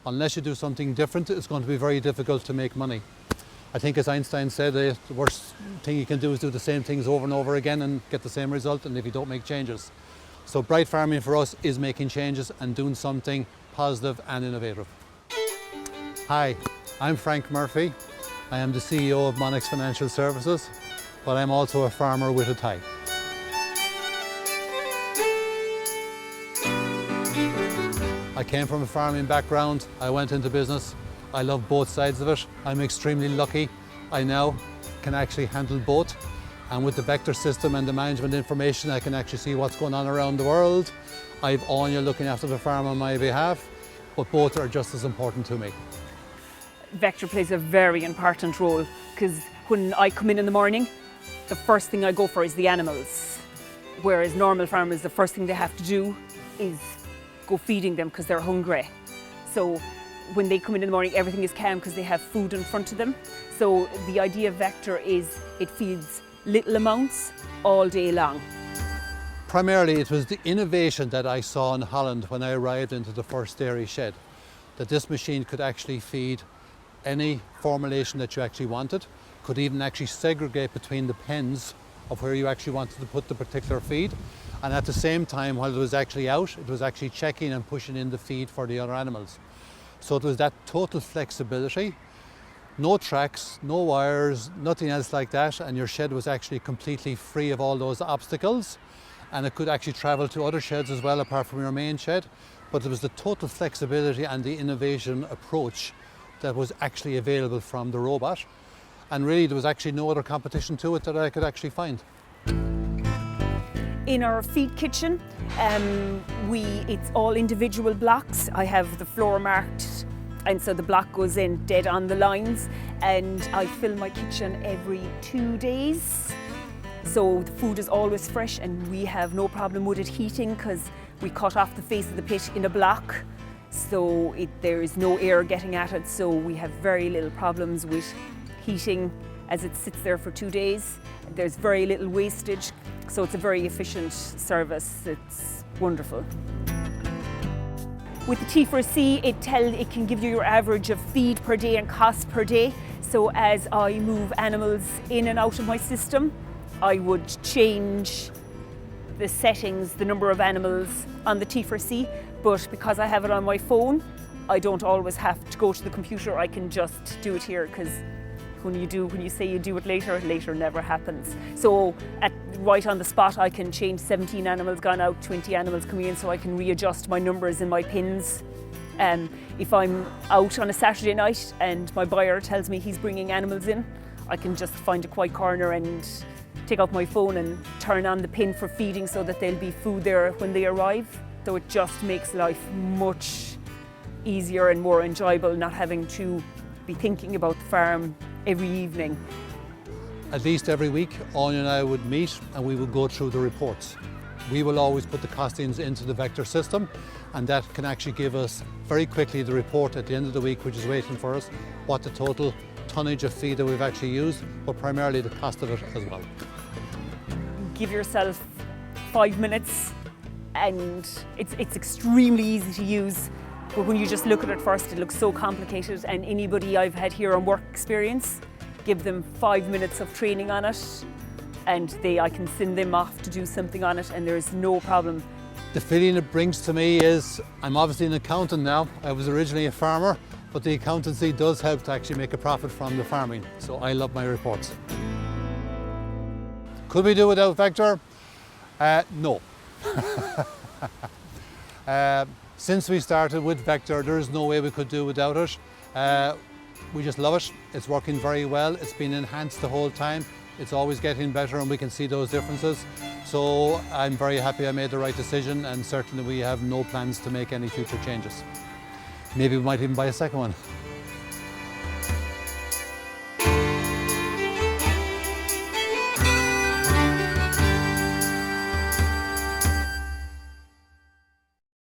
unless you do something different, it's going to be very difficult to make money. I think, as Einstein said, the worst thing you can do is do the same things over and over again and get the same result, and if you don't make changes. So bright farming for us is making changes and doing something positive and innovative. Hi, I'm Frank Murphy. I am the CEO of Monix Financial Services, but I'm also a farmer with a tie. I came from a farming background. I went into business. I love both sides of it. I'm extremely lucky. I now can actually handle both. And with the Vector system and the management information, I can actually see what's going on around the world. I have Áine looking after the farm on my behalf, but both are just as important to me. Vector plays a very important role because when I come in the morning, the first thing I go for is the animals. Whereas normal farmers, the first thing they have to do is go feeding them because they're hungry. So when they come in the morning, everything is calm because they have food in front of them. So the idea of Vector is it feeds little amounts all day long. Primarily, it was the innovation that I saw in Holland when I arrived into the first dairy shed, that this machine could actually feed any formulation that you actually wanted, could even actually segregate between the pens of where you actually wanted to put the particular feed. And at the same time, while it was actually out, it was actually checking and pushing in the feed for the other animals. So it was that total flexibility, no tracks, no wires, nothing else like that, and your shed was actually completely free of all those obstacles, and it could actually travel to other sheds as well apart from your main shed. But it was the total flexibility and the innovation approach that was actually available from the robot, and really there was actually no other competition to it that I could actually find. In our feed kitchen, it's all individual blocks. I have the floor marked, and so the block goes in dead on the lines, and I fill my kitchen every 2 days. So the food is always fresh, and we have no problem with it heating because we cut off the face of the pit in a block. So there is no air getting at it, so we have very little problems with heating as it sits there for 2 days. There's very little wastage, so it's a very efficient service. It's wonderful. With the T4C, it can give you your average of feed per day and cost per day. So as I move animals in and out of my system, I would change the settings, the number of animals on the T4C, but because I have it on my phone, I don't always have to go to the computer. I can just do it here, because when you say you do it later never happens. So right on the spot, I can change 17 animals gone out, 20 animals coming in, so I can readjust my numbers in my pins. If I'm out on a Saturday night and my buyer tells me he's bringing animals in, I can just find a quiet corner and take out my phone and turn on the pin for feeding so that there'll be food there when they arrive. So it just makes life much easier and more enjoyable, not having to be thinking about the farm every evening. At least every week, Áine and I would meet and we would go through the reports. We will always put the costings into the Vector system, and that can actually give us very quickly the report at the end of the week, which is waiting for us, what the total tonnage of feed that we've actually used, but primarily the cost of it as well. Give yourself 5 minutes, and it's extremely easy to use. But when you just look at it first, it looks so complicated, and anybody I've had here on work experience, give them 5 minutes of training on it, and I can send them off to do something on it, and there's no problem. The feeling it brings to me is, I'm obviously an accountant now. I was originally a farmer, but the accountancy does help to actually make a profit from the farming, so I love my reports. Could we do without Vector? No. Since we started with Vector, there is no way we could do without it. We just love it. It's working very well. It's been enhanced the whole time. It's always getting better, and we can see those differences. So I'm very happy I made the right decision, and certainly we have no plans to make any future changes. Maybe we might even buy a second one.